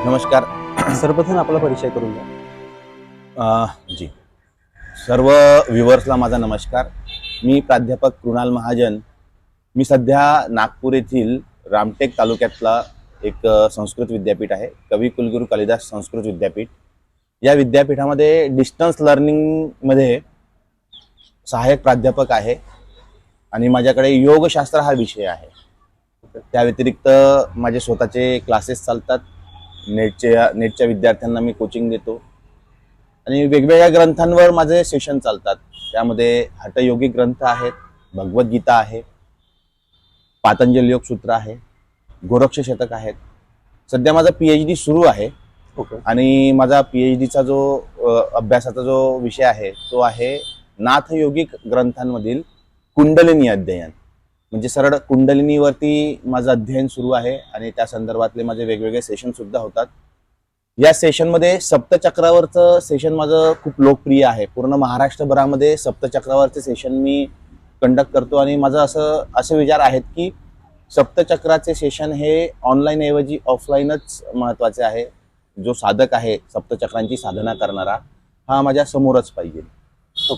नमस्कार. सर्वप्रथम आपला परिचय करून द्या. जी, सर्व व्ह्युअर्सला माझा नमस्कार. मी प्राध्यापक कृणाल महाजन. मी सध्या नागपूर येथील रामटेक तालुक्यातला एक संस्कृत विद्यापीठ आहे, कविकुलगुरू कालिदास संस्कृत विद्यापीठ. या विद्यापीठामध्ये डिस्टन्स लर्निंगमध्ये सहाय्यक प्राध्यापक आहे आणि माझ्याकडे योगशास्त्र हा विषय आहे. त्या व्यतिरिक्त माझे स्वतःचे क्लासेस चालतात. नेटच्या विद्यार्थ्यांना मी कोचिंग देतो आणि वेगवेगळ्या ग्रंथांवर माझे सेशन चालतात. त्यामध्ये हठयोगी ग्रंथ आहेत, भगवद्गीता आहे, पातंजल योग सूत्र आहे, गोरक्ष शतक आहेत. सध्या माझा PhD सुरू आहे आणि माझा PhDचा जो अभ्यासाचा जो विषय आहे तो आहे नाथयोगिक ग्रंथांमधील कुंडलिनी अध्ययन. म्हणजे सरळ कुंडलिनीवरती माझं अध्ययन सुरू आहे आणि त्या संदर्भातले माझे वेगवेगळे सेशन सुद्धा होतात. या सेशनमध्ये सप्तचक्रावरचं सेशन माझं खूप लोकप्रिय आहे. पूर्ण महाराष्ट्रभरामध्ये सप्तचक्रावरचे सेशन मी कंडक्ट करतो आणि माझं असे विचार आहेत की सप्तचक्राचे सेशन हे ऑनलाईन ऐवजी ऑफलाईनच महत्त्वाचे आहे. जो साधक आहे सप्तचक्रांची साधना करणारा हा माझ्या समोरच पाहिजे,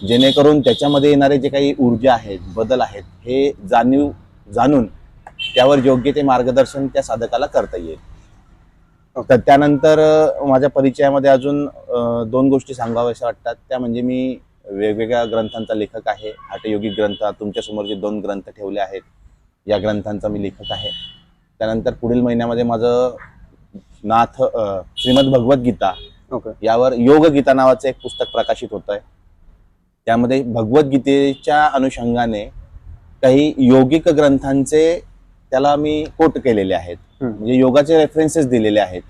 जेणेकरून त्याच्यामध्ये येणारे जे काही ऊर्जा आहेत, बदल आहेत, हे जाणून त्यावर योग्य ते मार्गदर्शन त्या साधकाला करता येईल. तर त्यानंतर माझ्या परिचयामध्ये अजून 2 गोष्टी सांगाव्याशा वाटतात. त्या म्हणजे मी वेगवेगळ्या ग्रंथांचा लेखक आहे. हठयोगी ग्रंथ तुमच्यासमोर जे 2 ग्रंथ ठेवले आहेत या ग्रंथांचा मी लेखक आहे. त्यानंतर पुढील महिन्यामध्ये माझं श्रीमद भगवद्गीता यावर योग गीता नावाचं एक पुस्तक प्रकाशित होत आहे. त्यामध्ये भगवद्गीतेच्या अनुषंगाने काही योगिक ग्रंथांचे त्याला मी कोट केलेले आहेत, म्हणजे योगाचे रेफरन्सेस दिलेले आहेत.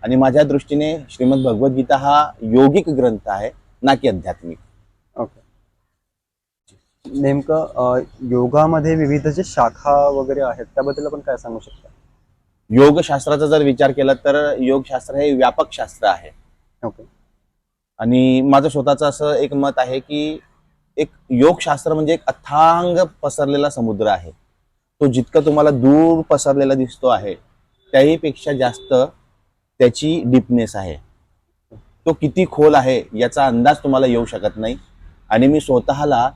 आणि माझ्या दृष्टीने श्रीमद भगवद्गीता हा योगिक ग्रंथ आहे, ना की आध्यात्मिक. नेमकं योगामध्ये विविध जे शाखा वगैरे आहेत त्याबद्दल आपण काय सांगू शकता? योगशास्त्राचा जर विचार केला तर योगशास्त्र हे व्यापक शास्त्र आहे. आणि माझं स्वतःचं असं एक मत आहे की एक योगशास्त्र म्हणजे एक अथांग पसरलेला समुद्र आहे. तो जितका तुम्हाला दूर पसरलेला दिसतो आहे त्याही पेक्षा जास्त त्याची डीपनेस आहे. तो किती खोल आहे याचा अंदाज तुम्हाला येऊ शकत नाही. आणि मी स्वतःला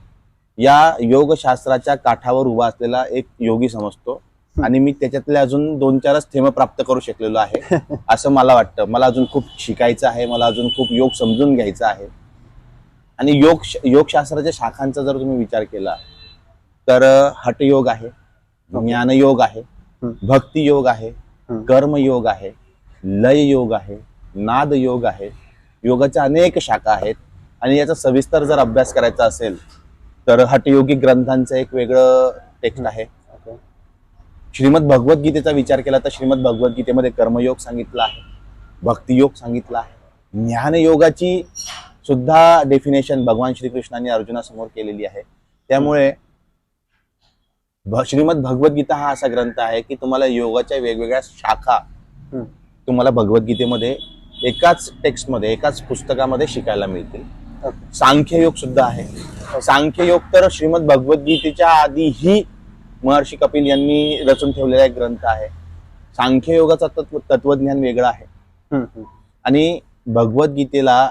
या योगशास्त्राच्या काठावर उभा असलेला एक योगी समजतो आणि मी त्याच्यातले अजून 2-4च थेंब प्राप्त करू शकलेलो आहे असं मला वाटतं. मला अजून खूप शिकायचं आहे, मला अजून खूप योग समजून घ्यायचा आहे. आणि योगशास्त्राच्या शाखांचा जर तुम्ही विचार केला तर हठयोग आहे, ज्ञानयोग आहे, भक्ती योग आहे, कर्मयोग आहे, लय योग आहे, नाद योग आहे. योगाच्या अनेक शाखा आहेत आणि याचा सविस्तर जर अभ्यास करायचा असेल तर हठयोगी ग्रंथांचं एक वेगळं टेक्स्ट आहे. श्रीमद भगवद्गीतेचा विचार केला तर श्रीमद भगवद्गीतेमध्ये कर्मयोग सांगितला आहे, भक्तियोग सांगितला आहे, ज्ञानयोगाची सुद्धा डेफिनेशन भगवान श्रीकृष्णाने अर्जुनासमोर केलेली आहे. त्यामुळे श्रीमद भगवद्गीता हा असा ग्रंथ आहे की तुम्हाला योगाच्या वेगवेगळ्या शाखा तुम्हाला भगवद्गीतेमध्ये एकाच टेक्स्टमध्ये, एकाच पुस्तकामध्ये शिकायला मिळतील. सांख्ययोग सुद्धा आहे. सांख्ययोग तर श्रीमद भगवद्गीतेच्या आधीही महर्षी कपिल यांनी रचून ठेवलेला एक ग्रंथ आहे. सांख्ययोगाचा तत्वज्ञान वेगळं आहे. आणि भगवद्गीतेला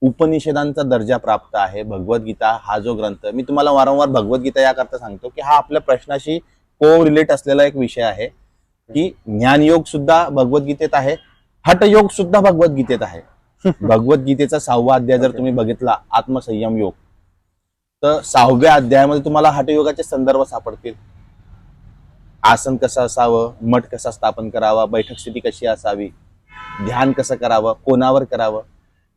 उपनिषदांचा दर्जा प्राप्त आहे. भगवद्गीता हा जो ग्रंथ मी तुम्हाला वारंवार भगवद्गीता याकरता सांगतो की हा आपल्या प्रश्नाशी को रिलेट असलेला एक विषय आहे की ज्ञानयोग सुद्धा भगवद्गीतेत आहे, हठयोग सुद्धा भगवद्गीतेत आहे. भगवद्गीतेचा 6वा अध्याय जर तुम्ही बघितला, आत्मसंयम योग, तर 6व्या अध्यायामध्ये तुम्हाला हठयोगाचे संदर्भ सापडतील. आसन कसं असावं, मठ कसा स्थापन करावा, बैठक स्थिती कशी असावी, ध्यान कसं करावं, कोणावर करावं,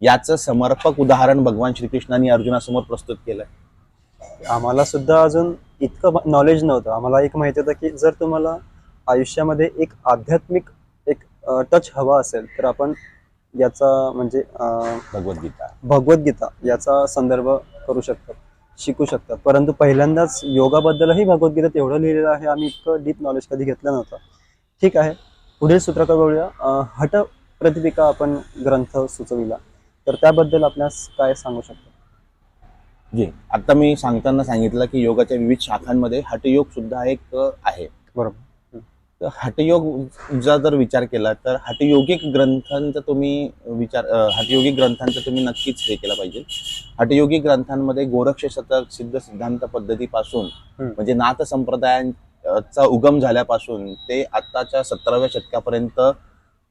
याचं समर्पक उदाहरण भगवान श्रीकृष्णांनी अर्जुनासमोर प्रस्तुत केलंय. आम्हाला सुद्धा अजून इतकं नॉलेज नव्हतं. आम्हाला एक माहिती होतं की जर तुम्हाला आयुष्यामध्ये एक आध्यात्मिक एक टच हवा असेल तर आपण याचा म्हणजे भगवद्गीता याचा संदर्भ करू शकतात, शिकू शकतात. परंतु पहिल्यांदाच योगाबद्दलही भगवद्गीतेत एवढं लिहिलेलं आहे, आम्ही इतकं डीप नॉलेज कधी घेतलं नव्हतं. ठीक आहे, पुढील सूत्राकडे वळूया. हठ प्रतिपिका आपण ग्रंथ सुचविला तर त्याबद्दल आपल्यास काय सांगू शकतो? जी, आता मी सांगताना सांगितलं की योगाच्या विविध शाखांमध्ये हठयोग सुद्धा एक आहे. बरोबर. तर हठयोग जर विचार केला तर हठयोगिक ग्रंथांचा तुम्ही हठयोगिक ग्रंथांचा तुम्ही नक्कीच हे केला पाहिजे. हठयोगिक ग्रंथांमध्ये गोरक्ष शतक, सिद्ध सिद्धांत पद्धतीपासून म्हणजे नाथ संप्रदायांचा उगम झाल्यापासून ते आताच्या 17व्या शतकापर्यंत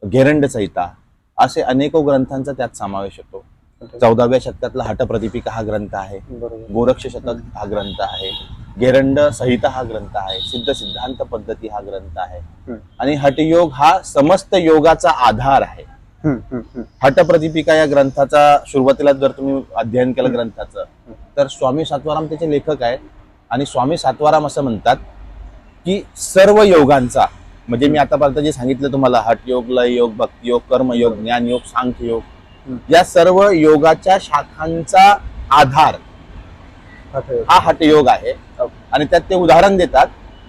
घेरंड संहिता असे अनेको ग्रंथांचा त्यात समावेश होतो. 14व्या शतकातला हठप्रदीपिका हा ग्रंथ आहे, बरोबर. गोरक्ष शतक हा ग्रंथ आहे, घेरंड संहिता हा ग्रंथ आहे, सिद्ध सिद्धांत पद्धती हा ग्रंथ आहे आणि हठयोग हा समस्त योगाचा आधार आहे. हठप्रदीपिका या ग्रंथाचा सुरुवातीला जर तुम्ही अध्ययन केलं ग्रंथाचं तर स्वामी सातवाराम त्याचे लेखक आहेत आणि स्वामी सातवाराम असं म्हणतात की सर्व योगांचा म्हणजे मी आतापर्यंत जे सांगितलं तुम्हाला हठयोग, लययोग, भक्तियोग, कर्मयोग, ज्ञानयोग, सांख्ययोग या सर्व योगाच्या शाखांचा आधार हा हठयोग आहे. आणि त्यात ते उदाहरण देतात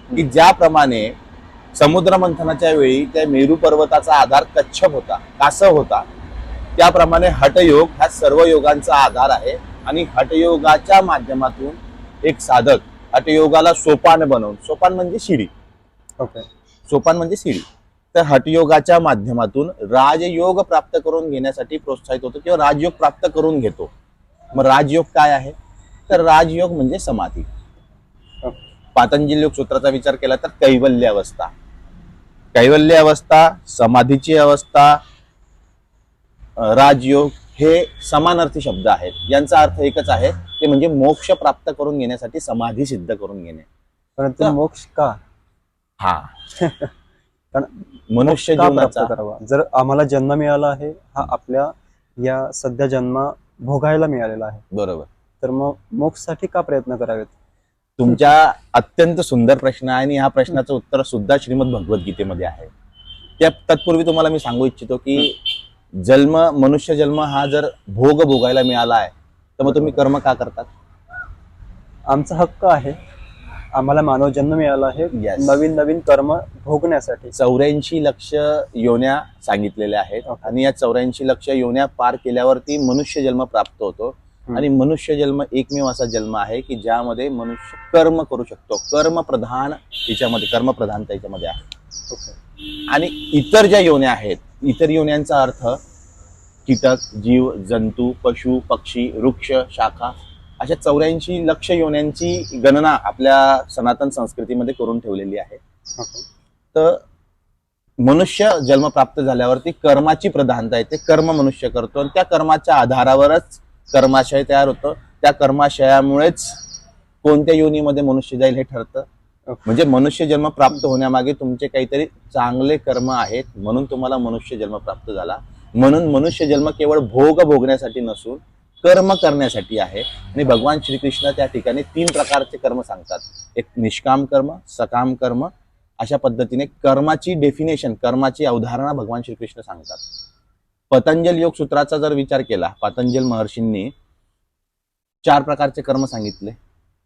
की ज्याप्रमाणे समुद्र मंथनाच्या वेळी त्या मेरू पर्वताचा आधार कच्छप होता, कासव होता, त्याप्रमाणे हठयोग ह्या सर्व योगांचा आधार आहे आणि हठयोगाच्या माध्यमातून एक साधक हठयोगाला सोपान बनवून, सोपान म्हणजे शिडी, सोपान म्हणजे शिडी, तर हठयोगाच्या माध्यमातून राजयोग प्राप्त करून घेण्यासाठी प्रोत्साहित होतो किंवा राजयोग प्राप्त करून घेतो. मग राजयोग काय आहे तर राजयोग म्हणजे समाधी. पातंजली योग सूत्राचा विचार केला तर कैवल्य अवस्था, कैवल्य अवस्था, समाधीची अवस्था, राजयोग हे समानार्थी शब्द आहेत. यांचा अर्थ एकच आहे ते म्हणजे मोक्ष प्राप्त करून घेण्यासाठी समाधी सिद्ध करून घेणे. परंतु मोक्ष का? हा कारण मनुष्य का प्राप्त जीवनाचा करावा? जर आम्हाला जन्म मिळाला आहे हा आपल्या या सध्या जन्म भोगायला मिळालेला आहे, बरोबर, तर मग मोक्षसाठी का प्रयत्न करावेत? तुमच्या अत्यंत सुंदर प्रश्न आहे आणि ह्या प्रश्नाचं उत्तर सुद्धा श्रीमद भगवद्गीतेमध्ये आहे. त्या तत्पूर्वी तुम्हाला मी सांगू इच्छितो की जन्म, मनुष्य जन्म हा जर भोग भोगायला मिळाला आहे तर मग तुम्ही कर्म का करतात? आमचा हक्क आहे, आम्हाला मानव जन्म मिळाला आहे Yes. नवीन नवीन कर्म भोगण्यासाठी. 84 लक्ष योन्या सांगितलेल्या आहेत आणि या 84 लक्ष योन्या पार केल्यावरती मनुष्य जन्म प्राप्त होतो. आणि मनुष्य जन्म एकमेव असा जन्म आहे की ज्यामध्ये मनुष्य कर्म करू शकतो. कर्मप्रधान कर्मप्रधानता याच्यामध्ये आहे. आणि इतर ज्या योन्या आहेत, इतर योन्यांचा अर्थ कीटक, जीव, जंतू, पशु, पक्षी, वृक्ष, शाखा अशा 84 लक्ष योन्यांची गणना आपल्या सनातन संस्कृतीमध्ये करून ठेवलेली आहे. तर मनुष्य जन्म प्राप्त झाल्यावरती कर्माची प्रधानता येते, कर्म मनुष्य करतो आणि त्या कर्माच्या आधारावरच कर्माशय तयार होतं. त्या कर्माशयामुळेच कोणत्या योनीमध्ये मनुष्य जाईल हे ठरतं. म्हणजे मनुष्य जन्म प्राप्त होण्यामागे तुमचे काहीतरी चांगले कर्म आहेत म्हणून तुम्हाला मनुष्य जन्म प्राप्त झाला. म्हणून मनुष्य जन्म केवळ भोग भोगण्यासाठी नसून कर्म करण्यासाठी आहे. आणि भगवान श्रीकृष्ण त्या ठिकाणी 3 प्रकारचे कर्म सांगतात. एक निष्काम कर्म, सकाम कर्म, अशा पद्धतीने कर्माची डेफिनेशन, कर्माची अवधारणा भगवान श्रीकृष्ण सांगतात. पतंजल योग सूत्राचा जर विचार केला, पतंजल महर्षींनी 4 प्रकारचे कर्म सांगितले.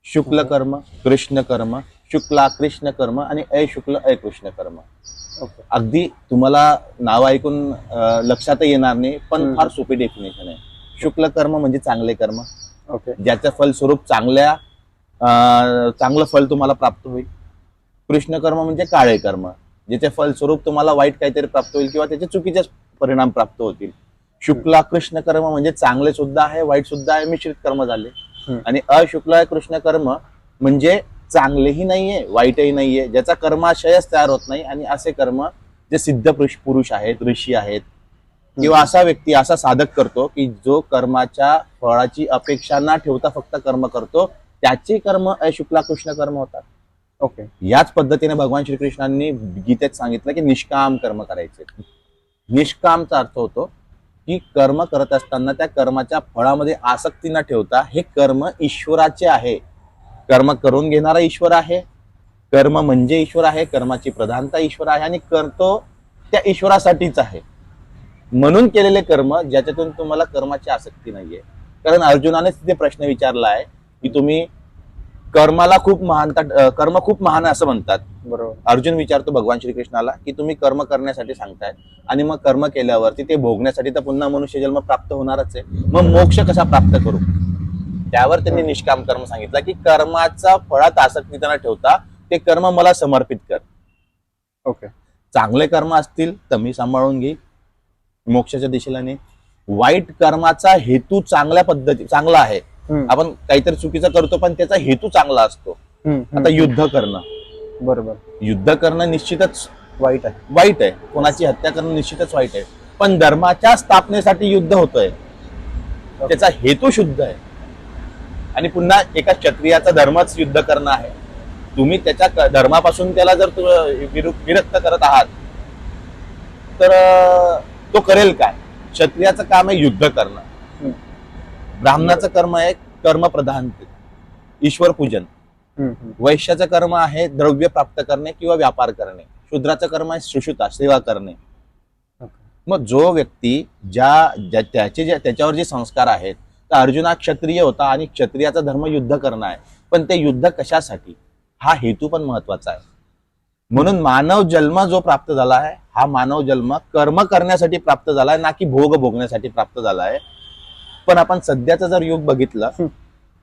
शुक्ल कर्म, कृष्ण कर्म, शुक्ला कृष्ण कर्म आणि अशुक्ल अकृष्ण कर्म. अगदी तुम्हाला नाव ऐकून लक्षातही येणार नाही पण फार सोपी डेफिनेशन आहे. शुक्ल कर्म म्हणजे चांगले कर्म, ज्याचं फलस्वरूप चांगलं फल तुम्हाला प्राप्त होईल. कृष्ण कर्म म्हणजे काळे कर्म, ज्याचे फलस्वरूप तुम्हाला वाईट काहीतरी प्राप्त होईल किंवा त्याचे चुकीचे परिणाम प्राप्त होतील. शुक्ला कृष्ण कर्म म्हणजे चांगले सुद्धा आहे, वाईट सुद्धा आहे, मिश्रित कर्म झाले. आणि अशुक्ल कृष्ण कर्म म्हणजे चांगलेही नाहीये, वाईटही नाहीये, ज्याचा कर्माशयच तयार होत नाही. आणि असे कर्म जे सिद्ध पुरुष आहेत, ऋषी आहेत किंवा असा व्यक्ती, असा साधक करतो की जो कर्माच्या फळाची अपेक्षा न ठेवता फक्त कर्म करतो, त्याचे कर्म अशुक्ला कृष्ण कर्म होतात. याच पद्धतीने भगवान श्रीकृष्णांनी गीतेत सांगितलं की निष्काम कर्म करायचे. निष्कामचा अर्थ होतो की कर्म करत असताना त्या कर्माच्या फळामध्ये आसक्ती न ठेवता हे कर्म ईश्वराचे आहे, कर्म करून घेणारा ईश्वर आहे, कर्म म्हणजे ईश्वर आहे, कर्माची प्रधानता ईश्वर आहे आणि करतो त्या ईश्वरासाठीच आहे म्हणून केलेले कर्म ज्याच्यातून तुम्हाला कर्माची आसक्ती नाहीये. कारण अर्जुनानेच तिथे प्रश्न विचारला आहे की तुम्ही कर्माला खूप महानता, कर्म खूप महान असं म्हणतात. बरोबर. अर्जुन विचारतो भगवान श्रीकृष्णाला की तुम्ही कर्म करण्यासाठी सांगताय आणि मग कर्म केल्यावरती ते भोगण्यासाठी तर पुन्हा मनुष्य जन्म प्राप्त होणारच आहे, मग मोक्ष कसा प्राप्त करू? त्यावर त्यांनी निष्काम कर्म सांगितलं की कर्माचा फळात आसक्ती न ठेवता ते कर्म मला समर्पित कर. ओके. चांगले कर्म असतील तर मी सांभाळून घेईल, मोक्षाच्या दिशेला ने. वाईट कर्माचा हेतू चांगला आहे. हम्म, आपण काहीतरी चुकीचं करतो पण त्याचा हेतू चांगला असतो. हम्म, आता युद्ध करणं, बरोबर. युद्ध करणं निश्चितच वाईट आहे. वाईट आहे, कोणाची हत्या करणं निश्चितच वाईट आहे. पण धर्माच्या स्थापनेसाठी युद्ध होतंय, त्याचा हेतू शुद्ध आहे. आणि पुन्हा एका क्षत्रियाचा धर्मच युद्ध करणं आहे. तुम्ही त्याच्या धर्मापासून त्याला जर विरक्त करत आहात तर तो करेल काय? क्षत्रियाचं काम आहे युद्ध करणं, हम्म, ब्राह्मणाचं कर्म आहे कर्मप्रधान ईश्वर पूजन, हम्म, हम्म. वैश्याचं कर्म आहे द्रव्य प्राप्त करणे किंवा व्यापार करणे, शूद्राचं कर्म आहे सुश्रुता सेवा करणे. ओके. मग जो व्यक्ती त्याच्यावर जे संस्कार आहेत, तर अर्जुन हा क्षत्रिय होता आणि क्षत्रियाचा धर्म युद्ध करणं आहे. पण ते युद्ध कशासाठी, हा हेतू पण महत्वाचा आहे. म्हणून मानव जन्म जो प्राप्त झाला आहे, हा मानव जन्म कर्म करण्यासाठी प्राप्त झाला आहे, ना की भोग भोगण्यासाठी प्राप्त झाला आहे. पण आपण सध्याचं जर युग बघितलं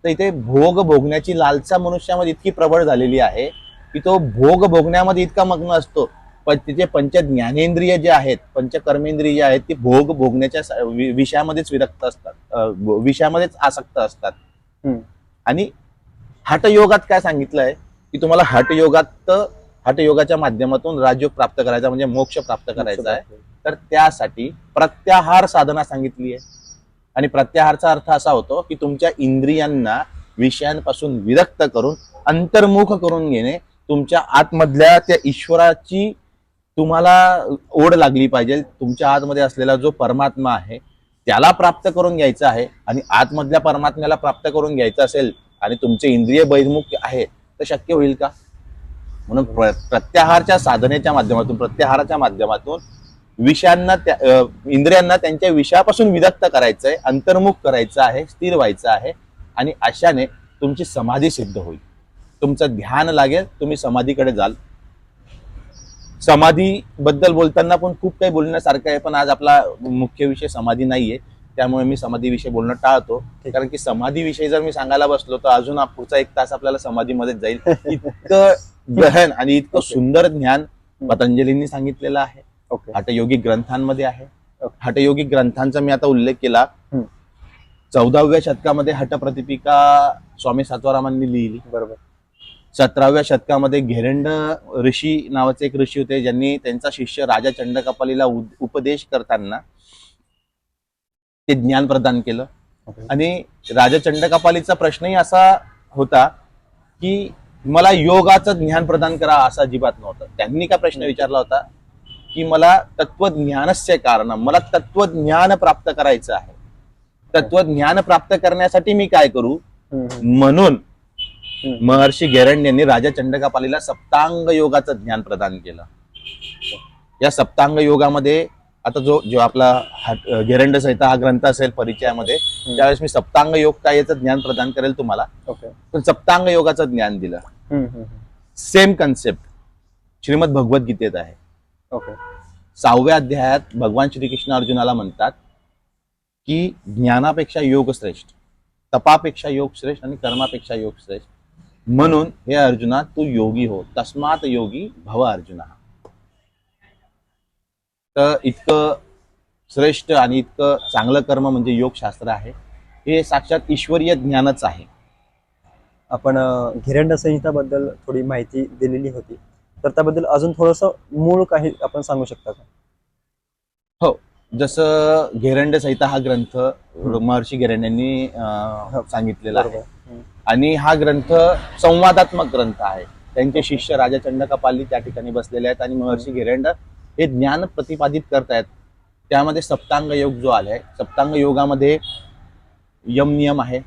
तर इथे भोग भोगण्याची लालसा मनुष्यामध्ये इतकी प्रबळ झालेली आहे की तो भोग भोगण्यामध्ये इतका मग्न असतो, पण तिचे पंच ज्ञानेंद्रिय जे आहेत, पंचकर्मेंद्रिय जे आहेत, ती भोग भोगण्याच्या विषयामध्येच विरक्त असतात, विषयामध्येच आसक्त असतात. हम्म. आणि हठयोगात काय सांगितलंय की तुम्हाला हठयोगाच्या माध्यमातून राजयोग प्राप्त करायचा, म्हणजे मोक्ष प्राप्त करायचा आहे. तर त्यासाठी प्रत्याहार साधना सांगितली आहे. आणि प्रत्याहारचा अर्थ असा होतो की तुमच्या इंद्रियांना विषयांपासून विरक्त करून अंतर्मुख करून घेणे. तुमच्या आतमधल्या त्या ईश्वराची तुम्हाला ओढ लागली पाहिजे. तुमच्या आतमध्ये असलेला जो परमात्मा आहे त्याला प्राप्त करून घ्यायचा आहे. आणि आतमधल्या परमात्म्याला प्राप्त करून घ्यायचं असेल आणि तुमचे इंद्रिय बहिर्मुख आहे तर शक्य होईल का? म्हणून प्रत्याहाराच्या माध्यमातून विषयांना इंद्रियांना त्यांच्या विषयापासून विरक्त करायचंय, अंतर्मुख करायचं आहे, स्थिर व्हायचं आहे. आणि अशाने तुमची समाधी सिद्ध होईल, तुमचं ध्यान लागेल, तुम्ही समाधीकडे जाल. समाधी बद्दल बोलताना पण खूप काही बोलण्यासारखं आहे, पण आज आपला मुख्य विषय समाधी नाहीये, त्यामुळे मी समाधीविषयी बोलणं टाळतो. कारण की समाधीविषयी जर मी सांगायला बसलो तर अजून पुढचा 1 तास आपल्याला समाधीमध्येच जाईल. इतकं गहन आणि इतकं सुंदर ज्ञान पतंजलींनी सांगितलेलं आहे, ओके. हठयोगिक ग्रंथांमध्ये आहे. हठयोगिक ग्रंथांचा मी आता उल्लेख केला. हम्म. 14व्या शतकामध्ये हठप्रतिपिका स्वामी सातवारामांनी लिहिली. बरोबर. 17व्या शतकामध्ये घेरंड ऋषी नावाचे एक ऋषी होते, ज्यांनी त्यांचा शिष्य राजा चंडकपालीला उपदेश करताना ते ज्ञान प्रदान केलं. ओके. आणि राजा चंडकपालीचा प्रश्नही असा होता की मला योगाचं ज्ञान प्रदान करा, असं अजिबात नव्हतं. त्यांनी काय प्रश्न विचारला होता की मला तत्वज्ञानस्य कारण, मला तत्वज्ञान प्राप्त करायचं आहे. तत्वज्ञान प्राप्त करण्यासाठी मी काय करू? म्हणून महर्षी घेरंड यांनी राजा चंडकापालीला सप्तांग योगाचं ज्ञान प्रदान केलं. या सप्तांग योगामध्ये आता जो आपला घेरंड संहिता हा ग्रंथ असेल परिचयामध्ये, त्यावेळेस मी सप्तांग योग काय याचं ज्ञान प्रदान करेल तुम्हाला. ओके. पण सप्तांग योगाचं ज्ञान दिलं. सेम कन्सेप्ट श्रीमद भगवद्गीतेत आहे. ओके. 6व्या अध्यायात भगवान श्रीकृष्ण अर्जुनाला म्हणतात की ज्ञानापेक्षा योग श्रेष्ठ, तपापेक्षा योग श्रेष्ठ आणि कर्मापेक्षा योग श्रेष्ठ. म्हणून हे अर्जुना तू योगी हो, तस्मात योगी भव अर्जुना. तर इतकं श्रेष्ठ आणि इतकं चांगलं कर्म म्हणजे योग शास्त्र आहे. हे साक्षात ईश्वरीय ज्ञानच आहे. आपण घेरंड संहिता बद्दल थोडी माहिती दिलेली होती, तर त्याबद्दल अजून थोडंसं मूळ काही आपण सांगू शकता का? हो, जसं घेरंड संहिता हा ग्रंथ महर्षी घेरंड यांनी सांगितलेला आहे. आणि हा ग्रंथ संवादात्मक ग्रंथ आहे. त्यांचे शिष्य राजा चंडकपाली त्या ठिकाणी बसलेले आहेत आणि महर्षी घेरंड हे ज्ञान प्रतिपादित करतायत. त्यामध्ये सप्तांग योग जो आलाय, सप्तांग योगामध्ये यम नियम आहे,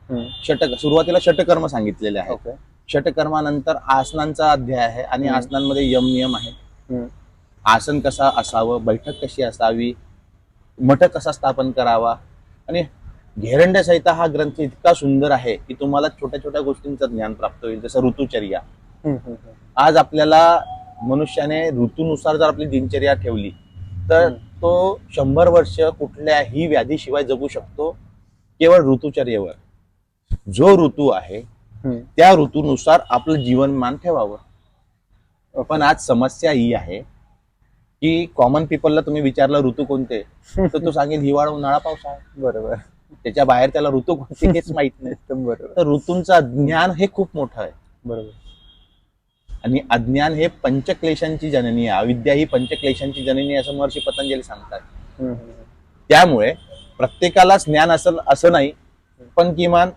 सुरुवातीला षटकर्म सांगितलेले आहे. ओके. षटकर्मानंतर आसनांचा अध्याय आहे आणि आसनांमध्ये यम नियम आहे. आसन कसा असावं, बैठक कशी असावी, मठ कसा स्थापन करावा. आणि घेरंड संहिता हा ग्रंथ इतका सुंदर आहे की तुम्हाला छोट्या छोट्या गोष्टींचं ज्ञान प्राप्त होईल. जसं ऋतुचर्या. आज आपल्याला मनुष्याने ऋतूनुसार जर आपली दिनचर्या ठेवली तर तो 100 वर्ष कुठल्याही व्याधीशिवाय जगू शकतो, केवळ ऋतुचर्येवर. जो ऋतू आहे त्या ऋतूनुसार आपलं जीवनमान ठेवावं. पण आज समस्या ही आहे की कॉमन पीपलला तुम्ही विचारलं ऋतू कोणते, तर तो सांगेल हिवाळा, उन्हाळा, पावसाळा. बरोबर. त्याच्या बाहेर त्याला ऋतू कोणते हेच माहित नाही. एकदम बरोबर. तर ऋतूंचं ज्ञान हे खूप मोठं आहे. बरोबर. आणि अज्ञान हे पंचक्लेशांची जननी आहे. अविद्या ही पंचक्लेशांची जननी असं महर्षी पतंजली सांगतात. हम्म. त्यामुळे प्रत्येकालाच ज्ञान असं नाही, पण किमान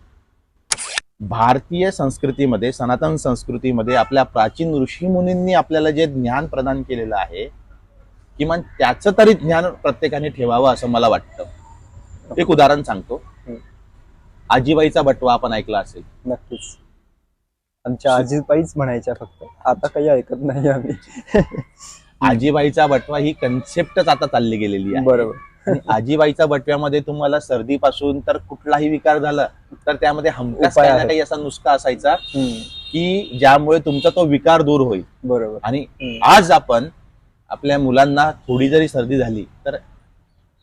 भारतीय संस्कृतीमध्ये, सनातन संस्कृतीमध्ये आपल्या प्राचीन ऋषीमुनींनी आपल्याला जे ज्ञान प्रदान केलेलं आहे, किमान त्याचं तरी ज्ञान प्रत्येकाने ठेवावं असं मला वाटतं. एक उदाहरण सांगतो. आजीबाईचा बटवा आपण ऐकला असेल. नक्कीच. आमच्या आजीबाईच म्हणायच्या फक्त, आता काही ऐकत नाही आम्ही. आजीबाईचा बटवा ही कन्सेप्टच आता चालली गेलेली आहे. बरोबर. आणि आजीबाईच्या बटव्यामध्ये तुम्हाला सर्दीपासून तर कुठलाही विकार झाला तर त्यामध्ये हमखास उपाय काही ना आहेत. काही असा नुसका असायचा हम्म. की ज्यामुळे तुमचा तो विकार दूर होईल. बरोबर. आणि आज आपण आपल्या मुलांना थोडी जरी सर्दी झाली तर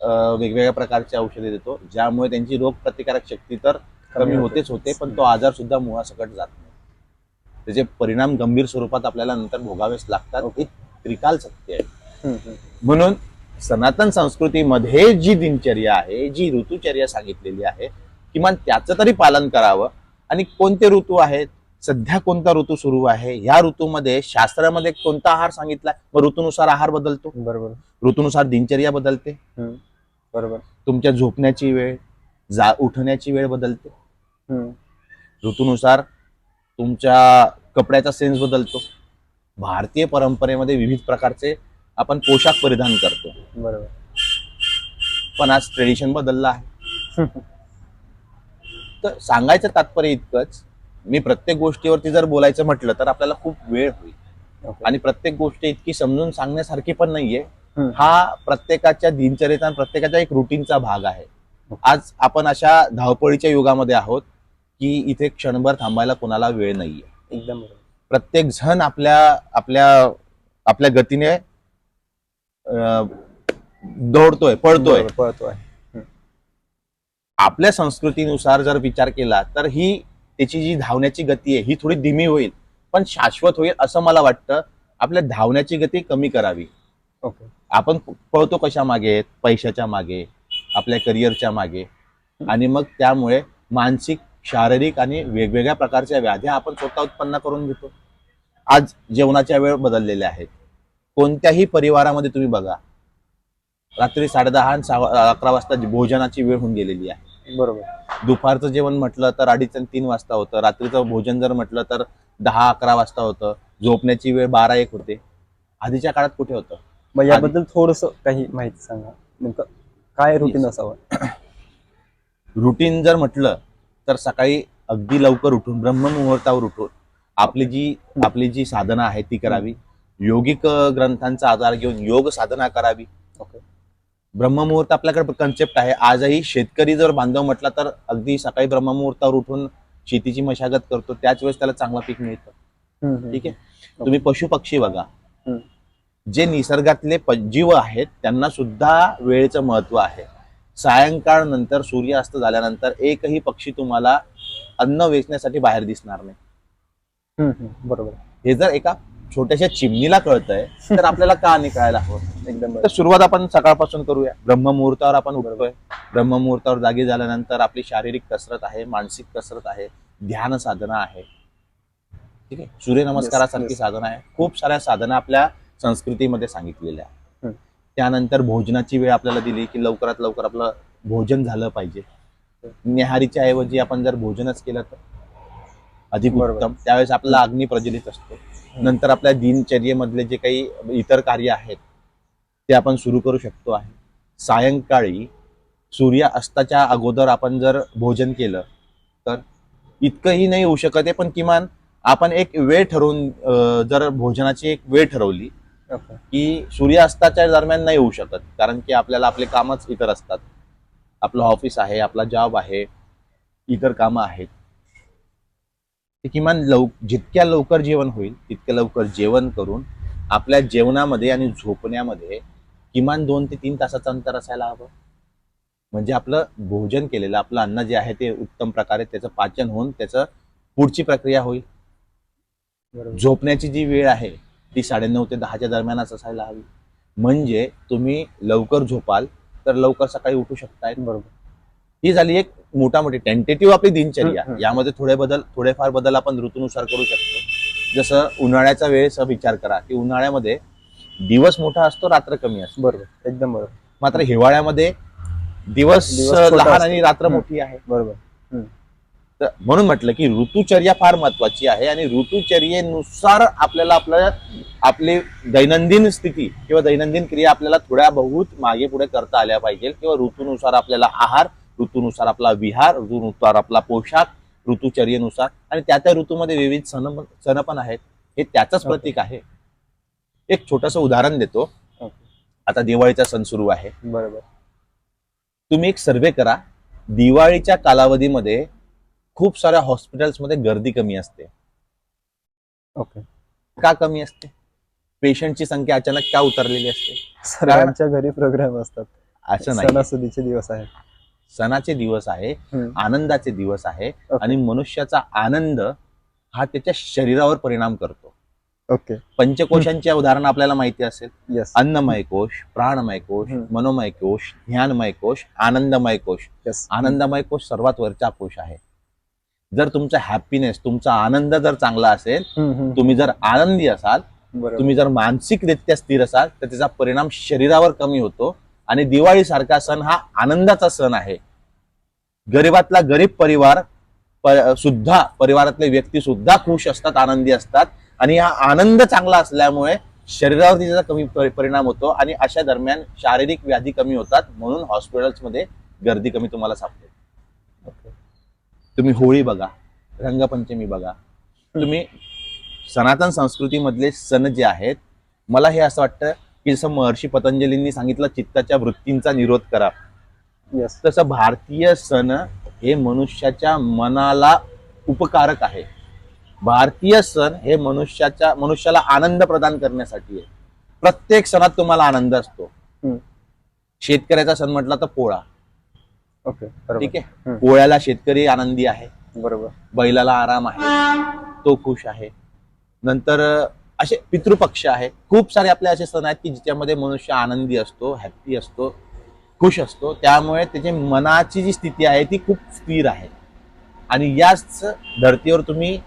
वेगवेगळ्या प्रकारचे औषधे देतो, ज्यामुळे त्यांची रोग प्रतिकारक शक्ती तर कमी होतेच होते, पण तो आजार सुद्धा मुळासकट जात नाही. त्याचे परिणाम गंभीर स्वरूपात आपल्याला नंतर भोगावेच लागतात. हे त्रिकाल सत्य आहे. म्हणून सनातन संस्कृतीमध्ये जी दिनचर्या आहे, जी ऋतुचर्या सांगितलेली आहे, किमान त्याचं तरी पालन करावं. आणि कोणते ऋतू आहेत, सध्या कोणता ऋतू सुरू आहे, या ऋतूमध्ये शास्त्रामध्ये कोणता आहार सांगितलाय, मग ऋतूनुसार आहार बदलतो. बरोबर. ऋतूनुसार दिनचर्या बदलते. बरोबर. तुमच्या झोपण्याची वेळ, उठण्याची वेळ बदलते. ऋतूनुसार तुमच्या कपड्याचा सेन्स बदलतो. भारतीय परंपरेमध्ये विविध प्रकारचे आपण पोशाख परिधान करतो. बरोबर. पण आज ट्रेडिशन बदललं आहे. तर सांगायचं तात्पर्य इतकंच, मी प्रत्येक गोष्टीवरती जर बोलायचं म्हटलं तर आपल्याला खूप वेळ होईल. आणि प्रत्येक गोष्ट इतकी समजून सांगण्यासारखी पण नाहीये. हा प्रत्येकाच्या दिनचर्येचा आणि प्रत्येकाच्या एक रुटीनचा भाग आहे. आज आपण अशा धावपळीच्या युगामध्ये आहोत की इथे क्षणभर थांबायला कोणाला वेळ नाहीये. एकदम बरोबर. प्रत्येक जण आपल्या आपल्या आपल्या गतीने दौडतोय, पळतोय. आपल्या संस्कृतीनुसार जर विचार केला तर ही त्याची जी धावण्याची गती आहे ही थोडी धीमी होईल, पण शाश्वत होईल असं मला वाटतं. आपल्या धावण्याची गती कमी करावी. आपण पळतो कशा मागे, पैशाच्या मागे, आपल्या करिअरच्या मागे, आणि मग त्यामुळे मानसिक, शारीरिक आणि वेगवेगळ्या प्रकारच्या व्याध्या आपण स्वतः उत्पन्न करून घेतो. आज जेवणाच्या वेळ बदललेल्या आहेत. कोणत्याही परिवारामध्ये तुम्ही बघा, रात्री 10:30 आणि 11 वाजता भोजनाची वेळ होऊन गेलेली आहे. बरोबर. दुपारचं जेवण म्हटलं तर 2:30 आणि 3 वाजता होतं. रात्रीचं भोजन जर म्हटलं तर 10-11 वाजता होतं. झोपण्याची वेळ 12-1 होते. आधीच्या काळात कुठे होतं? मग याबद्दल थोडस काही माहिती सांगा, नेमकं काय रुटीन असावं? रुटीन जर म्हटलं तर सकाळी अगदी लवकर उठून, ब्रह्ममुहूर्तावर उठून आपली जी साधना आहे ती करावी. योगिक ग्रंथांचा आधार घेऊन योग साधना करावी. ब्रह्ममुहूर्त आपल्याकडे कन्सेप्ट आहे. आजही शेतकरी जर बांधव म्हटला तर अगदी सकाळी ब्रह्ममुहूर्तावर उठून शेतीची मशागत करतो, त्याच वेळेस त्याला चांगला पीक मिळतं. ठीक आहे. तुम्ही पशु पक्षी बघा, जे निसर्गातले जीव आहेत त्यांना सुद्धा वेळेचं महत्व आहे. सायंकाळ नंतर, सूर्यास्त झाल्यानंतर एकही पक्षी तुम्हाला अन्न वेचण्यासाठी बाहेर दिसणार नाही. बरोबर. हे जर एका छोट्याशा चिमणीला कळतंय तर आपल्याला का नाही कळायला हवं? एकदम. तर सुरुवात आपण सकाळपासून करूया. ब्रह्ममुहूर्तावर आपण उठतोय. ब्रह्ममुहूर्तावर जागी झाल्यानंतर आपली शारीरिक कसरत आहे, मानसिक कसरत आहे, ध्यान साधना आहे. ठीक आहे. सूर्यनमस्कारासारखी साधना आहे. खूप साऱ्या साधना आपल्या संस्कृतीमध्ये सांगितलेल्या आहे. त्यानंतर भोजनाची वेळ आपल्याला दिली की लवकरात लवकर आपलं भोजन झालं पाहिजे. न्याहारीच्या ऐवजी आपण जर भोजनच केलं तर अधिक उत्तम. त्यावेळेस आपला अग्नी प्रज्वलित असतो. नंतर आपल्या दिनचर्येमधले जे काही इतर कार्य आहेत ते आपण सुरू करू शकतो आहे. सायंकाळी सूर्य अस्ताच्या अगोदर आपण जर भोजन केलं तर इतकंही नाही होऊ शकत आहे, पण किमान आपण एक वेळ ठरवून जर भोजनाची एक वेळ ठरवली की सूर्यास्ताच्या दरम्यान नाही होऊ शकत, कारण की आपल्याला आपले कामच इतर असतात. आपलं ऑफिस आहे, आपला जॉब आहे, इतर कामं आहेत. किमान जितक्या लवकर जेवण होईल तितक्या लवकर जेवण करून आपल्या जेवणामध्ये आणि झोपण्यामध्ये किमान 2 ते 3 तासाचं अंतर असायला हवं. म्हणजे आपलं भोजन केलेलं आपलं अन्न जे आहे ते उत्तम प्रकारे त्याचं पाचन होऊन त्याचं पुढची प्रक्रिया होईल. झोपण्याची जी वेळ आहे ती 9:30 ते 10च्या दरम्यानच असायला हवी. म्हणजे तुम्ही लवकर झोपाल तर लवकर सकाळी उठू शकताय. बरोबर. ही झाली एक मोठी टेंटेटिव्ह आपली दिनचर्या. हम्म. यामध्ये थोडेफार बदल आपण ऋतूनुसार करू शकतो. जसं उन्हाळ्याचा वेळेचा विचार करा की उन्हाळ्यामध्ये दिवस मोठा असतो, रात्र कमी असतो. बरोबर, एकदम बरोबर. मात्र हिवाळ्यामध्ये दिवस छोटा लहान असतो. आणि रात्र मोठी आहे. बरोबर. तर म्हणून म्हटलं की ऋतुचर्या फार महत्वाची आहे आणि ऋतुचर्येनुसार आपल्याला आपली दैनंदिन स्थिती किंवा दैनंदिन क्रिया आपल्याला थोड्या बहुत मागे पुढे करता आल्या पाहिजे. किंवा ऋतूनुसार आपल्याला आहार, ऋतूनुसार आपला विहार, ऋतूनुसार आपला पोशाख, ऋतुचर्येनुसार आणि त्या ऋतूमध्ये विविध सण पण आहेत. हे त्याचंच प्रतीक आहे. एक छोटस उदाहरण देतो. आता दिवाळीचा सण सुरू आहे. बरोबर. तुम्ही एक सर्वे करा. दिवाळीच्या कालावधीमध्ये खूप साऱ्या हॉस्पिटल्समध्ये गर्दी कमी असते. ओके. का कमी असते? पेशंटची संख्या अचानक का उतरलेली असते? सर्वांच्या घरी प्रोग्राम असतात. असं नाही. सणासुदीचे दिवस आहेत. सणाचे दिवस आहे, आनंदाचे दिवस आहे ओके. आणि मनुष्याचा आनंद हा त्याच्या शरीरावर परिणाम करतो. ओके. पंचकोशांचे उदाहरण आपल्याला माहिती असेल. यस. अन्नमय कोश, प्राणमय कोश, मनोमय कोश, ज्ञानमय कोश, आनंदमय कोश. यस. आनंदमय कोश सर्वात वरचा कोश आहे. जर तुमचा हॅपीनेस, तुमचा आनंद जर चांगला असेल, तुम्ही जर आनंदी असाल, तुम्ही जर मानसिकरित्या स्थिर असाल तर त्याचा परिणाम शरीरावर कमी होतो. आणि दिवाळी सारखा सण हा आनंदाचा सण आहे. गरीबातला गरीब परिवार सुद्धा, परिवारातले व्यक्ती सुद्धा खुश असतात, आनंदी असतात आणि हा आनंद चांगला असल्यामुळे शरीरावर त्याचा कमी परिणाम होतो आणि अशा दरम्यान शारीरिक व्याधी कमी होतात. म्हणून हॉस्पिटल्समध्ये गर्दी कमी तुम्हाला सापडेल. तुम्ही होळी बघा, रंगपंचमी बघा, तुम्ही सनातन संस्कृतीमधले सण जे आहेत, मला हे असं वाटतं की जसं महर्षी पतंजलींनी सांगितलं चित्ताच्या वृत्तींचा निरोध करा, यस. तसं भारतीय सण हे मनुष्याच्या मनाला उपकारक आहे. भारतीय सण हे मनुष्याला आनंद प्रदान करण्यासाठी आहे. प्रत्येक सणात तुम्हाला आनंद असतो. शेतकऱ्याचा सण म्हटला तर पोळा. ओके. ठीक आहे. पोळ्याला शेतकरी आनंदी आहे. बरोबर. बैलाला आराम आहे, तो खुश आहे. नंतर असे पितृपक्ष आहे. खूप सारे आपले असे सण आहेत की ज्याच्यामध्ये मनुष्य आनंदी असतो, हॅप्पी असतो, खुश असतो. त्यामुळे त्याची मनाची जी स्थिती आहे ती खूप स्थिर आहे. आणि याच धर्तीवर तुम्ही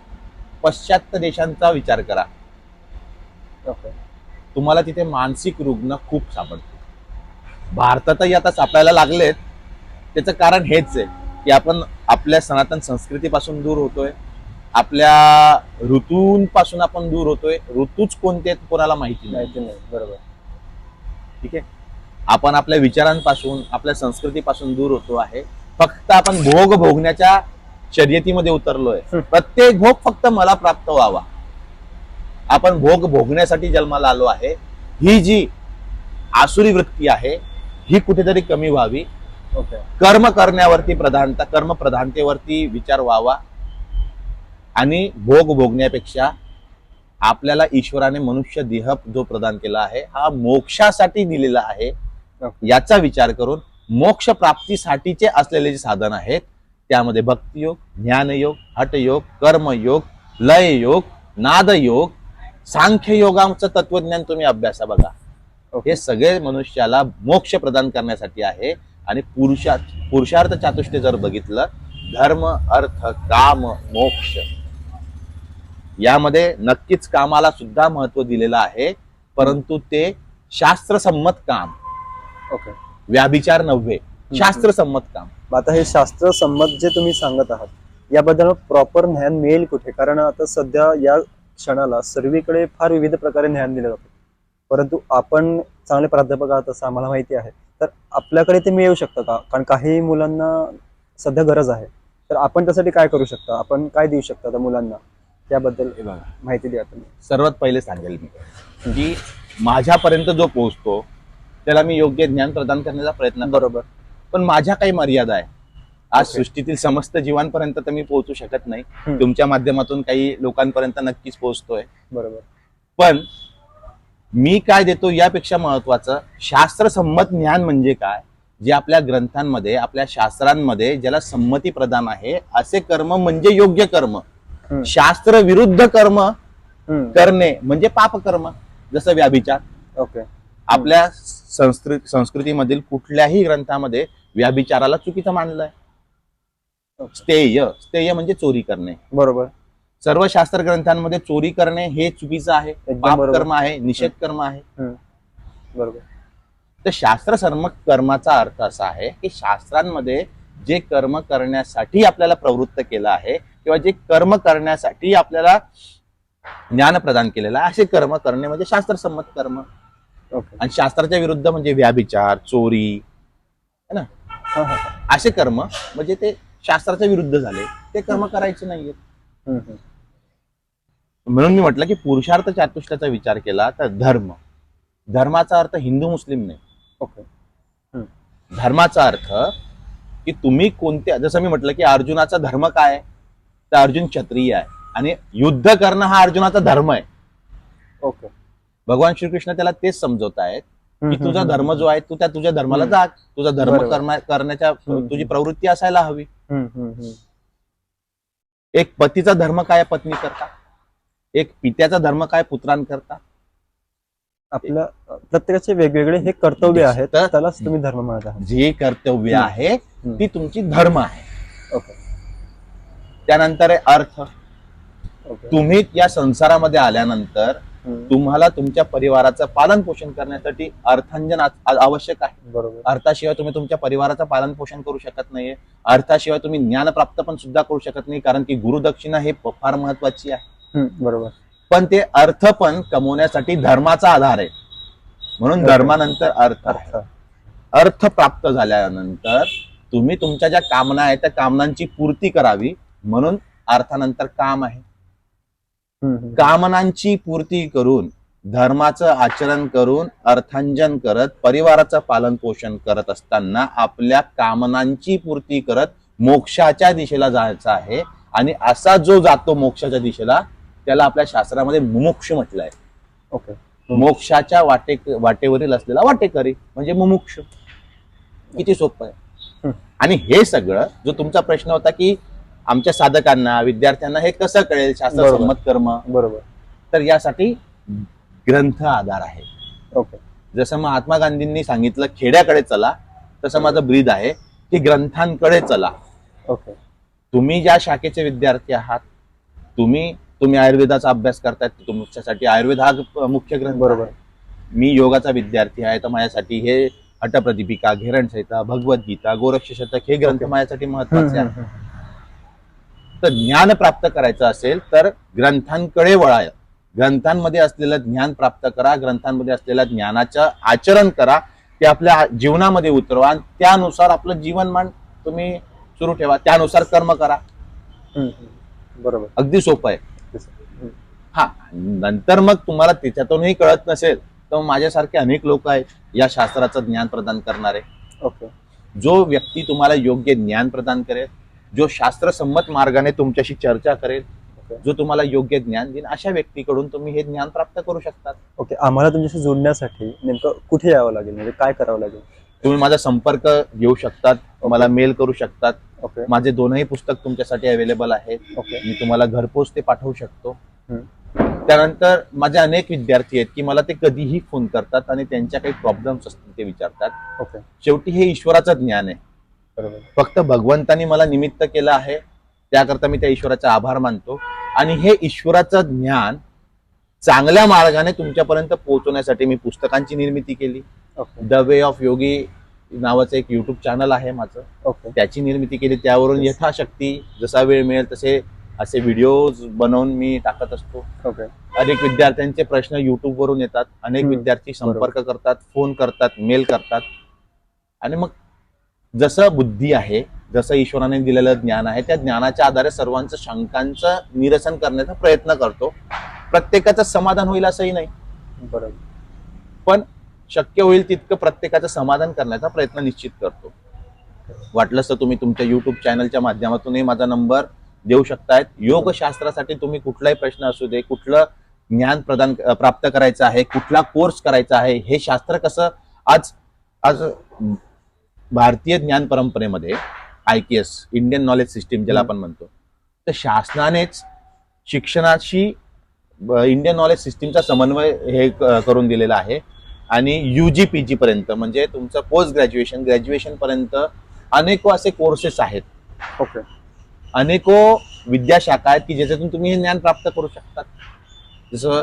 पाश्चात्य देशांचा विचार करा. ओके. तुम्हाला तिथे मानसिक रुग्ण खूप सापडतील. भारतातही आता सापडायला लागलेत. त्याचं कारण हेच आहे की आपण आपल्या सनातन संस्कृतीपासून दूर होतोय, आपल्या ऋतूंपासून आपण दूर होतोय. ऋतूच कोणते आहेत कोणाला माहिती नाही. बरोबर. ठीक आहे. आपण आपल्या विचारांपासून, आपल्या संस्कृतीपासून दूर होतो आहे. फक्त आपण भोग भोगण्याच्या शर्यतीमध्ये उतरलोय. प्रत्येक भोग फक्त मला प्राप्त व्हावा. आपण भोग भोगण्यासाठी जन्माला आलो आहे. ही जी आसुरी वृत्ती आहे ही कुठेतरी कमी व्हावी. ओके. कर्म करण्यावरती प्रधानता, कर्म प्रधानतेवरती विचार व्हावा आणि भोग भोगण्यापेक्षा आपल्याला ईश्वराने मनुष्य देह जो प्रदान केला आहे हा मोक्षासाठी दिलेला आहे. याचा विचार करून मोक्ष प्राप्तीसाठीचे असलेले जे साधन आहेत त्यामध्ये भक्तियोग, ज्ञानयोग, हठयोग, कर्मयोग, लययोग, नादयोग, सांख्ययोगाचं तत्वज्ञान तुम्ही अभ्यासा बघा. हे सगळे मनुष्याला मोक्ष प्रदान करण्यासाठी आहे. आणि पुरुषार्थ चातुष्य जर बघितलं, धर्म, अर्थ, काम, मोक्ष यामध्ये नक्कीच कामाला सुद्धा महत्व दिलेलं आहे, परंतु ते शास्त्रसंमत काम. ओके. व्याभिचार नव्हे, शास्त्रसंमत काम. आता हे शास्त्र संमत जे तुम्ही सांगत आहात याबद्दल प्रॉपर ज्ञान मिळेल कुठे? कारण आता सध्या या क्षणाला सर्वीकडे फार विविध प्रकारे ज्ञान दिलं जातं, परंतु आपण चांगले प्राध्यापक आहात असं आम्हाला माहिती आहे. तर आपल्याकडे ते मिळू शकतं का? कारण काही मुलांना सध्या गरज आहे. तर आपण त्यासाठी काय करू शकता? आपण काय देऊ शकता त्या मुलांना? त्याबद्दल माहिती द्या तुम्ही. सर्वात पहिले सांगेल मी की माझ्यापर्यंत जो पोहोचतो त्याला मी योग्य ज्ञान प्रदान करण्याचा प्रयत्न. बरोबर. पण माझ्या काही मर्यादा आहे. आज सृष्टीतील समस्त जीवांपर्यंत तर मी पोहोचू शकत नाही. तुमच्या माध्यमातून काही लोकांपर्यंत नक्कीच पोहोचतोय. बरोबर. पण मी काय देतो यापेक्षा महत्वाचं शास्त्रसंमत ज्ञान म्हणजे काय, जे आपल्या ग्रंथांमध्ये, आपल्या शास्त्रांमध्ये ज्याला संमती प्रदान आहे असे कर्म म्हणजे योग्य कर्म. शास्त्र विरुद्ध कर्म करणे म्हणजे पापकर्म, जसं व्याभिचार. ओके. आपल्या संस्कृतीमधील कुठल्याही ग्रंथामध्ये व्याभिचाराला चुकीचं मानलंय. स्थेय म्हणजे चोरी करणे. बरोबर. सर्व शास्त्र ग्रंथांमध्ये चोरी करणे हे चुकीचं आहे, पाप कर्म आहे, निषेध कर्म आहे. बरोबर. तर शास्त्र सर्मक कर्माचा अर्थ असा आहे की शास्त्रांमध्ये जे कर्म करण्यासाठी आपल्याला प्रवृत्त केलं आहे किंवा जे कर्म करण्यासाठी आपल्याला ज्ञान प्रदान केलेलं आहे असे कर्म करणे म्हणजे शास्त्रसंमत कर्म. ओके. आणि शास्त्राच्या विरुद्ध म्हणजे व्याभिचार, चोरी, है ना, असे कर्म म्हणजे ते शास्त्राच्या विरुद्ध झाले, ते कर्म करायचे नाहीयेत. म्हणून मी म्हटलं की पुरुषार्थ चातुष्टाचा विचार केला तर धर्माचा अर्थ हिंदू मुस्लिम नाही. ओके. धर्माचा अर्थ की तुम्ही कोणत्या, जसं मी म्हटलं की अर्जुनाचा धर्म काय आहे, तर अर्जुन क्षत्रिय आहे आणि युद्ध करणं हा अर्जुनाचा धर्म आहे. ओके. भगवान श्रीकृष्ण त्याला तेच समजवत आहेत की तुझा धर्म जो आहे तू त्या तुझ्या धर्माला जा, तुझा धर्म करण्याच्या तुझी प्रवृत्ती असायला हवी. एक पतीचा धर्म काय पत्नी करता, एक पित्याचा धर्म काय पुत्रांकरता. आपल्या प्रत्येकाचे वेगवेगळे हे कर्तव्य आहेत, त्यालाच तुम्ही धर्म म्हणत आहात. जे कर्तव्य आहे ती तुमची धर्म आहे. ओके. त्यानंतर आहे अर्थ. तुम्ही या संसारामध्ये आल्यानंतर तुम्हाला तुमच्या परिवाराचं पालन पोषण करण्यासाठी अर्थांजन आवश्यक आहे. बरोबर. अर्थाशिवाय तुम्ही तुमच्या परिवाराचं पालन पोषण करू शकत नाहीये. अर्थाशिवाय तुम्ही ज्ञान प्राप्त पण सुद्धा करू शकत नाही, कारण की गुरुदक्षिणा हे फार महत्वाची आहे. बरोबर. पण ते अर्थ पण कमवण्यासाठी धर्माचा आधार आहे. म्हणून धर्मानंतर अर्थ प्राप्त झाल्यानंतर तुम्ही तुमच्या ज्या कामना आहेत त्या कामनांची पूर्ती करावी, म्हणून अर्थानंतर काम आहे. कामनांची पूर्ती करून, धर्माचं आचरण करून, अर्थांजन करत, परिवाराचं पालन पोषण करत असताना आपल्या कामनांची पूर्ती करत मोक्षाच्या दिशेला जायचं आहे. आणि असा जो जातो मोक्षाच्या दिशेला त्याला आपल्या शास्त्रामध्ये मुमुक्ष म्हटलंय. ओके. मोक्षाच्या वाटेवरील असलेला वाटेकरी म्हणजे मुमुक्ष. किती सोपं आहे. आणि हे सगळं जो तुमचा प्रश्न होता की आमच्या साधकांना, विद्यार्थ्यांना हे कसं कळेल शास्त्रसंमत कर्म, बरोबर, तर यासाठी ग्रंथ आधार आहे. ओके. जसं महात्मा गांधींनी सांगितलं खेड्याकडे चला, तसं माझं ब्रीद आहे की ग्रंथांकडे चला. ओके. तुम्ही ज्या शाखेचे विद्यार्थी आहात, तुम्ही आयुर्वेदाचा अभ्यास करतायत, तुमच्यासाठी आयुर्वेद हा मुख्य ग्रंथ. बरोबर. मी योगाचा विद्यार्थी आहे तर माझ्यासाठी हे हठप्रदीपिका, घेरणसंहिता, भगवद्गीता, गोरक्ष शतक हे ग्रंथ माझ्यासाठी महत्वाचे आहेत. तर ज्ञान प्राप्त करायचं असेल तर ग्रंथांकडे वळाय, ग्रंथांमध्ये असलेलं ज्ञान प्राप्त करा, ग्रंथांमध्ये असलेल्या ज्ञानाचं आचरण करा, ते आपल्या जीवनामध्ये उतरवा आणि त्यानुसार आपलं जीवनमान तुम्ही सुरू ठेवा, त्यानुसार कर्म करा. बरोबर. अगदी सोपं आहे. हा, नंतर मग तुम्हाला त्याच्यातूनही कळत नसेल तर माझ्यासारखे अनेक लोक आहेत या शास्त्राचं ज्ञान प्रदान करणारे. ओके. जो व्यक्ती तुम्हाला योग्य ज्ञान प्रदान करेल, जो शास्त्रसंमत मार्गाने तुमच्याशी चर्चा करेल, जो तुम्हाला योग्य ज्ञान देईल, अशा व्यक्तीकडून तुम्ही हे ज्ञान प्राप्त करू शकतात. ओके. आम्हाला तुमच्याशी जोडण्यासाठी नेमकं कुठे यावं लागेल, म्हणजे काय करावं लागेल? तुम्ही माझा संपर्क घेऊ शकतात, मला मेल करू शकतात. ओके. माझे दोनही पुस्तक तुमच्यासाठी अवेलेबल आहेत. ओके. मी तुम्हाला घरपोच ते पाठवू शकतो. त्यानंतर माझे अनेक विद्यार्थी आहेत की मला ते कधीही फोन करतात आणि त्यांच्या काही प्रॉब्लेम्स असतील ते विचारतात. ओके. शेवटी हे ईश्वराचं ज्ञान आहे. बरोबर. फक्त भगवंतानी मला निमित्त केलं आहे, त्याकरता मी त्या ईश्वराचा आभार मानतो. आणि हे ईश्वराचं ज्ञान चांगल्या मार्गाने तुमच्यापर्यंत पोहोचवण्यासाठी मी पुस्तकांची निर्मिती केली. द वे ऑफ योगी नावाचं एक युट्यूब चॅनल आहे माझं. ओके. त्याची निर्मिती केली. त्यावरून यथाशक्ती जसा वेळ मिळेल तसे असे व्हिडिओज बनवून मी टाकत असतो. ओके. अनेक विद्यार्थ्यांचे प्रश्न युट्यूब वरून येतात, अनेक विद्यार्थी संपर्क करतात, फोन करतात, मेल करतात. आणि मग जसं बुद्धी आहे, जसं ईश्वराने दिलेलं ज्ञान आहे, त्या ज्ञानाच्या आधारे सर्वांचं शंकांचं निरसन करण्याचा प्रयत्न करतो. प्रत्येकाचं समाधान होईल असंही नाही, बरोबर, पण शक्य होईल तितकं प्रत्येकाचं समाधान करण्याचा प्रयत्न निश्चित करतो. वाटलंच तर तुम्ही तुमच्या युट्यूब चॅनलच्या माध्यमातूनही माझा नंबर देऊ शकतायत. योगशास्त्रासाठी तुम्ही कुठलाही प्रश्न असू दे, कुठलं ज्ञान प्राप्त करायचं आहे, कुठला कोर्स करायचा आहे, हे शास्त्र कसं आज भारतीय ज्ञान परंपरेमध्ये IKS, इंडियन नॉलेज सिस्टीम ज्याला आपण म्हणतो, तर शासनानेच शिक्षणाशी इंडियन नॉलेज सिस्टीमचा समन्वय हे करून दिलेला आहे. आणि UG PG पर्यंत म्हणजे तुमचं पोस्ट ग्रॅज्युएशन पर्यंत अनेको असे कोर्सेस आहेत, ओके. अनेको विद्याशाखा आहेत की ज्याच्यातून तुम्ही हे ज्ञान प्राप्त करू शकतात. जसं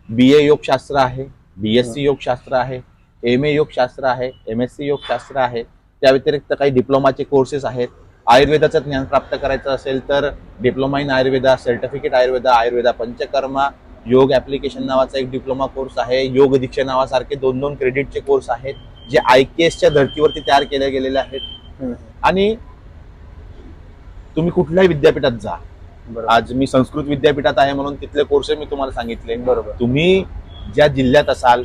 BA योगशास्त्र आहे, BSc योगशास्त्र आहे, MA योगशास्त्र आहे, MSc योगशास्त्र आहे. त्या व्यतिरिक्त काही डिप्लोमाचे कोर्सेस आहेत. आयुर्वेदाचं ज्ञान प्राप्त करायचं असेल तर diploma in Ayurveda, certificate Ayurveda panchakarma, योग ऍप्लिकेशन नावाचा एक डिप्लोमा कोर्स आहे. योग दीक्षा नावासारखे 2-2 क्रेडिटचे कोर्स आहेत जे IKSच्या धर्तीवरती तयार केले गेलेले आहेत. आणि तुम्ही कुठल्याही विद्यापीठात जा, बरोबर. आज मी संस्कृत विद्यापीठात आहे म्हणून तिथले कोर्स मी तुम्हाला सांगितले. बरोबर. तुम्ही ज्या जिल्ह्यात असाल,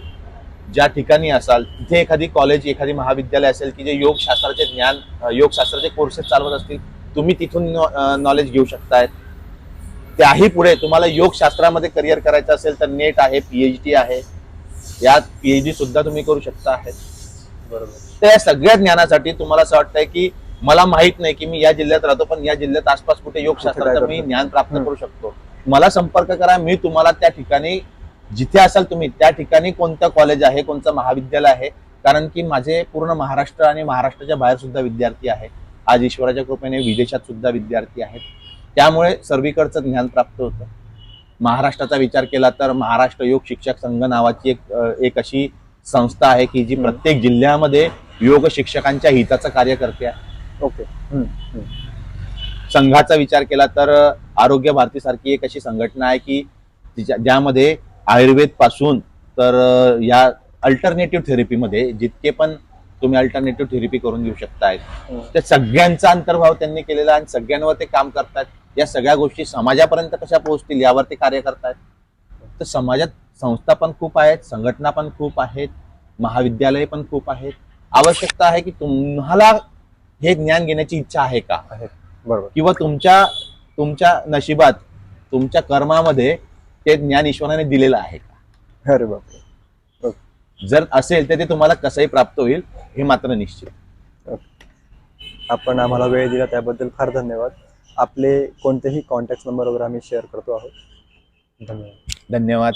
ज्या ठिकाणी असाल, तिथे एखादी कॉलेज, एखादी महाविद्यालय असेल की जे योगशास्त्राचे ज्ञान, योगशास्त्राचे कोर्सेस चालवत असतील, तुम्ही तिथून नॉलेज घेऊ शकताय. त्याही पुढे तुम्हाला योगशास्त्रामध्ये करिअर करायचं असेल तर नेट आहे, PhD आहे, यात PhD सुद्धा तुम्ही करू शकता. बरोबर. तर या सगळ्या ज्ञानासाठी तुम्हाला असं वाटतंय की मला माहित नाही की मी या जिल्ह्यात राहतो पण या जिल्ह्यात आसपास कुठे योगशास्त्राचं मी ज्ञान प्राप्त करू शकतो, मला संपर्क करा. मी तुम्हाला त्या ठिकाणी, जिथे असाल तुम्ही त्या ठिकाणी कोणतं कॉलेज आहे, कोणतं महाविद्यालय आहे, कारण की माझे पूर्ण महाराष्ट्र आणि महाराष्ट्राच्या बाहेर सुद्धा विद्यार्थी आहेत. आज ईश्वराच्या कृपेने विदेशात सुद्धा विद्यार्थी आहेत. त्यामुळे सर्वीकडचं ज्ञान प्राप्त होतं. महाराष्ट्राचा विचार केला तर महाराष्ट्र योग शिक्षक संघ नावाची एक अशी संस्था आहे की जी प्रत्येक जिल्ह्यामध्ये योग शिक्षकांच्या हिताचं कार्य करते आहे. ओके. संघाचा विचार केला तर आरोग्य भारती सारखी एक अशी संघटना आहे की ज्यामध्ये आयुर्वेद पासून तर या अल्टरनेटिव्ह थेरपीमध्ये जितके पण तुम्ही अल्टरनेटिव्ह थेरपी करून घेऊ शकताय त्या सगळ्यांचा अंतर्भाव त्यांनी केलेला आणि सगळ्यांवर ते काम करतात. या सगळ्या गोष्टी समाजापर्यंत कशा पोहोचतील यावर ते कार्य करतात. तर समाजात संस्था पण खूप आहेत, संघटना पण खूप आहेत, महाविद्यालय पण खूप आहेत. आवश्यकता आहे की तुम्हाला हे ज्ञान घेण्याची इच्छा आहे का, बरोबर, किंवा तुमच्या नशिबात, तुमच्या कर्मामध्ये ते ज्ञान ईश्वराने दिलेलं आहे का. अरे बापरे. जर असेल तर ते तुम्हाला कसंही प्राप्त होईल हे मात्र निश्चित. आपण आम्हाला वेळ दिला त्याबद्दल फार धन्यवाद. आपले कोणतेही कॉन्टॅक्ट नंबर वगैरे आम्ही शेअर करतो आहोत. धन्यवाद. धन्यवाद.